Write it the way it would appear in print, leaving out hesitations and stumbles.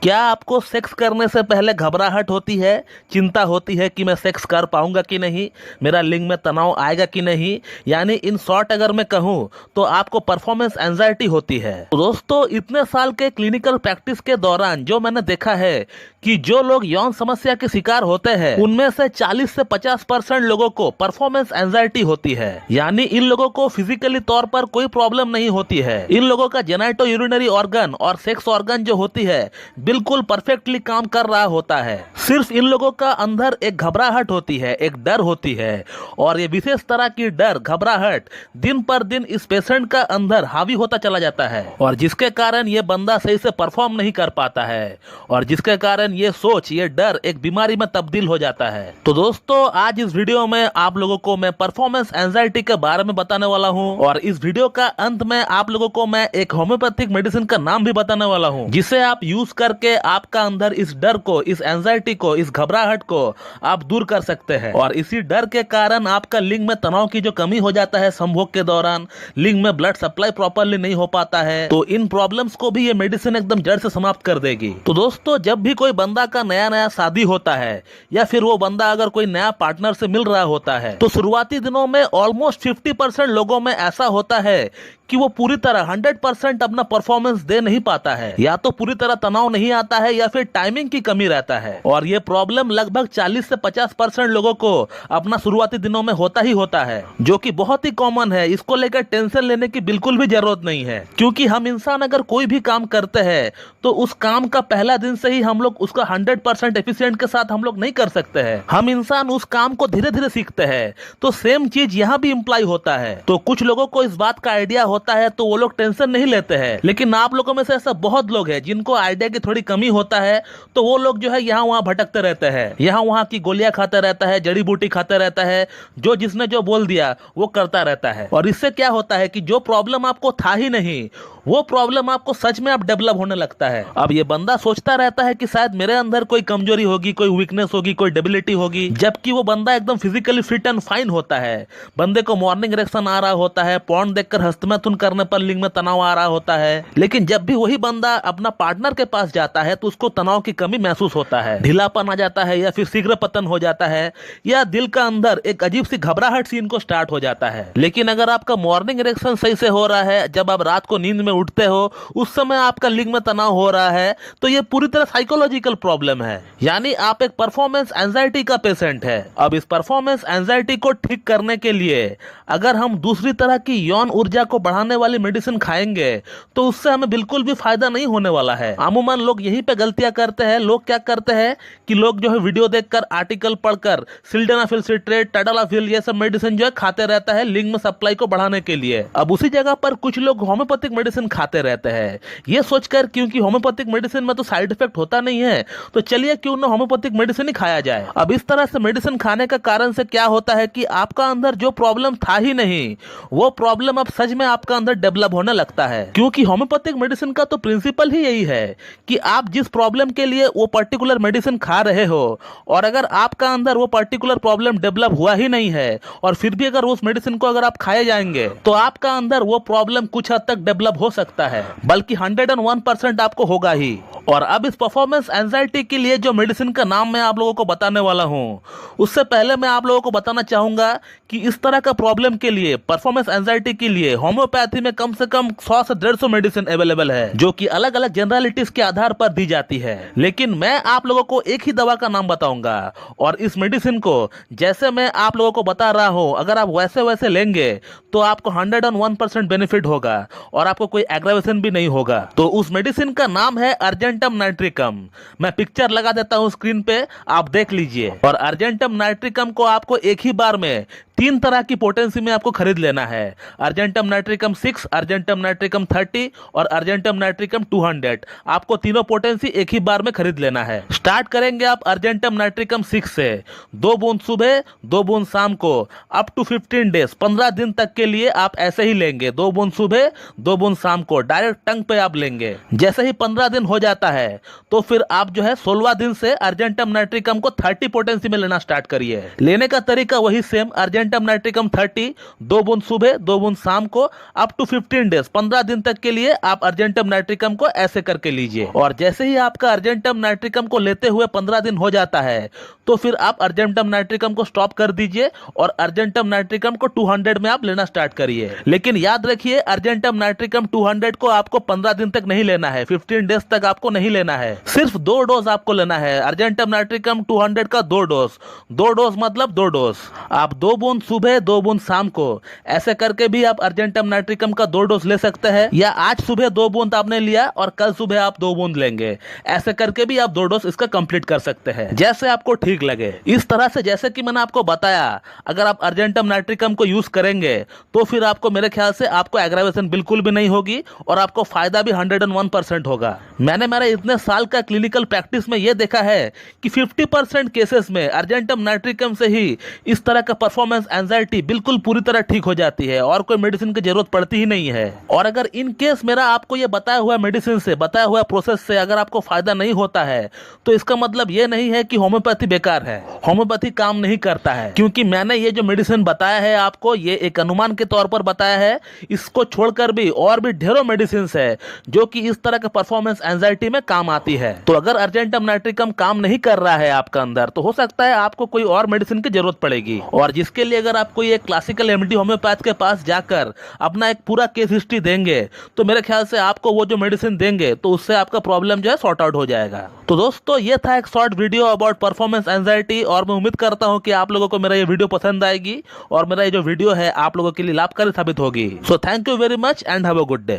क्या आपको सेक्स करने से पहले घबराहट होती है, चिंता होती है कि मैं सेक्स कर पाऊंगा कि नहीं, मेरा लिंग में तनाव आएगा कि नहीं, यानी इन शॉर्ट अगर मैं कहूं तो आपको परफॉर्मेंस एंजाइटी होती है। तो दोस्तों, इतने साल के क्लिनिकल प्रैक्टिस के दौरान जो मैंने देखा है कि जो लोग यौन समस्या के शिकार होते हैं उनमें से 40 से 50% लोगों को परफॉर्मेंस एंजाइटी होती है। यानी इन लोगों को फिजिकली तौर पर कोई प्रॉब्लम नहीं होती है। इन लोगों का जेनाइटो यूरिनरी ऑर्गन और सेक्स ऑर्गन जो होती है बिल्कुल परफेक्टली काम कर रहा होता है। सिर्फ इन लोगों का अंदर एक घबराहट होती है, एक डर होती है, और ये विशेष तरह की डर घबराहट दिन पर दिन इस पेशेंट का अंदर हावी होता चला जाता है, और जिसके कारण ये बंदा सही से परफॉर्म नहीं कर पाता है, और जिसके कारण ये सोच, ये डर एक बीमारी में तब्दील हो जाता है। तो दोस्तों, आज इस वीडियो में आप लोगों को मैं परफॉर्मेंस एंजाइटी के बारे में बताने वाला हूं, और इस वीडियो का अंत में आप लोगों को मैं एक होम्योपैथिक मेडिसिन का नाम भी बताने वाला हूं, जिसे आप यूज करके आपका अंदर इस डर को, इस एंजाइटी को, इस घबराहट को आप दूर कर सकते हैं। और इसी डर के कारण आपका लिंग में तनाव की जो कमी हो जाता है संभोग के दौरान, लिंग में ब्लड सप्लाई प्रॉपरली नहीं हो पाता है, तो इन प्रॉब्लम्स को भी ये मेडिसिन एकदम जड़ से समाप्त कर देगी। तो दोस्तों, जब भी कोई बंदा का नया नया शादी होता है, या फिर वो बंदा अगर कोई नया पार्टनर से मिल रहा होता है, तो शुरुआती दिनों में ऑलमोस्ट 50% लोगों में ऐसा होता है कि वो पूरी तरह 100% अपना परफॉर्मेंस दे नहीं पाता है। या तो पूरी तरह तनाव नहीं आता है, या फिर टाइमिंग की कमी रहता है। और ये प्रॉब्लम लगभग 40 से 50% लोगों को अपना शुरुआती दिनों में होता ही होता है, जो कि बहुत ही कॉमन है। इसको लेकर टेंशन लेने की बिल्कुल भी जरूरत नहीं है, क्योंकि हम इंसान अगर कोई भी काम करते हैं तो उस काम का पहला दिन से ही हम लोग उसका 100% एफिशिएंट के साथ हम लोग नहीं कर सकते हैं। हम इंसान उस काम को धीरे धीरे सीखते हैं। तो सेम चीज यहाँ भी इम्प्लाई होता है। तो कुछ लोगों को इस बात का आइडिया होता है तो वो लोग टेंशन नहीं लेते हैं, लेकिन आप लोगों में से ऐसा बहुत लोग हैं जिनको आइडिया की थोड़ी कमी होता है, तो वो लोग जो है यहाँ वहाँ भटकते रहते हैं, यहाँ वहाँ की गोलियां खाते रहता है, जड़ी बूटी खाते रहता है, जो जिसने जो बोल दिया वो करता रहता है। और इससे क्या होता है कि जो प्रॉब्लम आपको था ही नहीं, वो प्रॉब्लम आपको सच में आप डेवलप होने लगता है। अब ये बंदा सोचता रहता है कि शायद मेरे अंदर कोई कमजोरी होगी, कोई वीकनेस होगी, कोई डेबिलिटी होगी, जबकि वो बंदा एकदम फिजिकली फिट एंड फाइन होता है। बंदे को मॉर्निंग इरेक्शन आ रहा होता है, पॉर्न देखकर हस्तमैथुन करने पर लिंग में तनाव आ रहा होता है, लेकिन जब भी वही बंदा अपना पार्टनर के पास जाता है तो उसको तनाव की कमी महसूस होता है, ढीलापन आ जाता है, या फिर शीघ्र पतन हो जाता है, या दिल का अंदर एक अजीब सी घबराहट सी इनको स्टार्ट हो जाता है। लेकिन अगर आपका मॉर्निंग इरेक्शन सही से हो रहा है, जब आप रात को नींद में उठते हो उस समय आपका लिंग में तनाव हो रहा है, तो ये पूरी तरह साइकोलॉजिकल प्रॉब्लम है। यानी आप एक परफॉर्मेंस एंजाइटी का पेशेंट है। अब इस परफॉर्मेंस एंजाइटी को ठीक करने के लिए अगर हम दूसरी तरह की यौन ऊर्जा को बढ़ाने वाली मेडिसिन खाएंगे तो उससे हमें बिल्कुल भी फायदा नहीं होने वाला है। अमूमन लोग यहीं पे गलतियां करते हैं। लोग क्या करते हैं कि लोग जो है वीडियो देखकर, आर्टिकल पढ़कर सिल्डेनाफिल सिट्रेट, टैडलाफिल, ये सब मेडिसिन जो है खाते रहता है लिंग में सप्लाई को बढ़ाने के लिए। अब उसी जगह पर कुछ लोग होम्योपैथिक मेडिसिन खाते रहते हैं, ये सोचकर क्योंकि होम्योपैथिक मेडिसिन में तो साइड इफेक्ट होता नहीं है, तो चलिए क्यों ना होम्योपैथिक मेडिसिन ही खाया जाए। अब इस तरह से मेडिसिन खाने का कारण से क्या होता है कि आपका अंदर जो प्रॉब्लम था ही नहीं, वो प्रॉब्लम अब सच में आपका अंदर डेवलप होने लगता है। क्योंकि होम्योपैथिक मेडिसिन का तो प्रिंसिपल ही यही है कि आप जिस प्रॉब्लम के लिए वो पर्टिकुलर मेडिसिन खा रहे हो, और अगर आपका अंदर वो पर्टिकुलर प्रॉब्लम डेवलप हुआ ही नहीं है, और फिर भी अगर उस मेडिसिन को अगर आप खाए जाएंगे, तो आपका अंदर वो प्रॉब्लम कुछ हद तक डेवलप हो सकता है, बल्कि 101% आपको होगा ही। और अब इस परफॉर्मेंस एंजाइटी के लिए जो मेडिसिन का नाम मैं आप लोगों को बताने वाला हूं, उससे पहले मैं आप लोगों को बताना चाहूंगा कि इस तरह का प्रॉब्लम के लिए, परफॉर्मेंस एंजाइटी के लिए होम्योपैथी में कम से कम 100 से 150 मेडिसिन अवेलेबल है, जो कि अलग अलग जनरलिटीज के आधार पर दी जाती है। लेकिन मैं आप लोगों को एक ही दवा का नाम बताऊंगा, और इस मेडिसिन को जैसे मैं आप लोगों को बता रहा हूं, अगर आप वैसे वैसे लेंगे तो आपको 101% बेनिफिट होगा, और आपको कोई एग्रावेशन भी नहीं होगा। तो उस मेडिसिन का नाम है अर्जेंटम नाइट्रिकम। मैं पिक्चर लगा देता हूं स्क्रीन पे, आप देख लीजिए। और अर्जेंटम नाइट्रिकम को आपको एक ही बार में 3 तरह की पोटेंसी में आपको खरीद लेना है। अर्जेंटम नाइट्रिकम 6, अर्जेंटम नाइट्रिकम 30 और अर्जेंटम नाइट्रिकम 200। आपको तीनों पोटेंसी एक ही बार में खरीद लेना है। स्टार्ट करेंगे आप अर्जेंटम नाइट्रिकम 6 से। 2 बूंद सुबह, 2 बूंद शाम को, अप टू 15 डेज, 15 दिन तक के लिए आप ऐसे ही लेंगे। 2 बूंद सुबह, 2 बूंद शाम को, डायरेक्ट टंग पे आप लेंगे। जैसे ही 15 दिन हो जाता है तो फिर आप जो है 16वां दिन से अर्जेंटम नाइट्रिकम को 30 पोटेंसी में लेना स्टार्ट करिए। लेने का तरीका वही सेम, अर्जेंटम अर्जेंटम नाइट्रिकम 30, 2 बूंद सुबह 2 बूंद शाम को, अप टू 15 डेज, 15 दिन तक के लिए आप अर्जेंटम नाइट्रिकम को ऐसे करके लीजिए। और जैसे ही आपका अर्जेंटम नाइट्रिकम को लेते हुए 15 दिन हो जाता है तो फिर आप अर्जेंटम नाइट्रिकम को स्टॉप कर दीजिए और अर्जेंटम नाइट्रिकम को 200 में आप लेना स्टार्ट करिए। लेकिन याद रखिए अर्जेंटम नाइट्रिकम 200 को आपको 15 दिन तक नहीं लेना है, 15 डेज तक आपको नहीं लेना है, सिर्फ 2 डोज आपको लेना है। अर्जेंटम नाइट्रिकम 200 का 2 डोज, 2 डोज मतलब 2 डोज। आप 2 बूंद सुबह 2 बूंद शाम को ऐसे करके भी आप अर्जेंटम नाइट्रिकम का 2 डोज ले सकते हैं, या आज सुबह 2 बूंद आपने लिया और कल सुबह आप 2 बूंद लेंगे, ऐसे करके भी आप 2 डोज इसका कंप्लीट कर सकते हैं, जैसे आपको ठीक लगे। इस तरह से जैसे कि मैंने आपको बताया, अगर आप अर्जेंटम नाइट्रिकम को यूज करेंगे तो फिर आपको मेरे ख्याल से आपको एग्रावेशन बिल्कुल भी नहीं होगी और आपको फायदा भी 101% होगा। मैंने मेरे इतने साल का क्लिनिकल प्रैक्टिस में यह देखा है कि 50% केसेस में अर्जेंटम नाइट्रिकम से ही इस तरह का परफॉर्मेंस एंजाइटी बिल्कुल पूरी तरह ठीक हो जाती है और कोई मेडिसिन की जरूरत पड़ती ही नहीं है। और अगर इन केस मेरा आपको यह बताया हुआ मेडिसिन से, बताया हुआ प्रोसेस से अगर आपको फायदा नहीं होता है तो इसका मतलब यह नहीं है कि होम्योपैथी बेकार है, होम्योपैथी काम नहीं करता है, क्योंकि मैंने ये जो मेडिसिन बताया है आपको ये एक अनुमान के तौर पर बताया है। इसको छोड़कर भी और भी ढेरों मेडिसिन है जो कि इस तरह के परफॉर्मेंस एंजाइटी में काम आती है। तो अगर अर्जेंटम नाइट्रिकम काम नहीं कर रहा है आपका अंदर तो हो सकता है आपको कोई और मेडिसिन की जरूरत पड़ेगी, और जिसके लिए अगर आप कोई एक क्लासिकल एमडी होम्योपैथ के पास जाकर अपना एक पूरा केस हिस्ट्री देंगे तो मेरे ख्याल से आपको वो जो मेडिसिन देंगे तो उससे आपका प्रॉब्लम जो है सॉर्ट आउट हो जाएगा। तो दोस्तों ये था एक short video about performance anxiety, और मैं उम्मीद करता हूं कि आप लोगों को मेरा ये वीडियो पसंद आएगी और मेरा ये जो वीडियो है आप लोगों के लिए लाभकारी साबित होगी। So thank you very much and have a good day.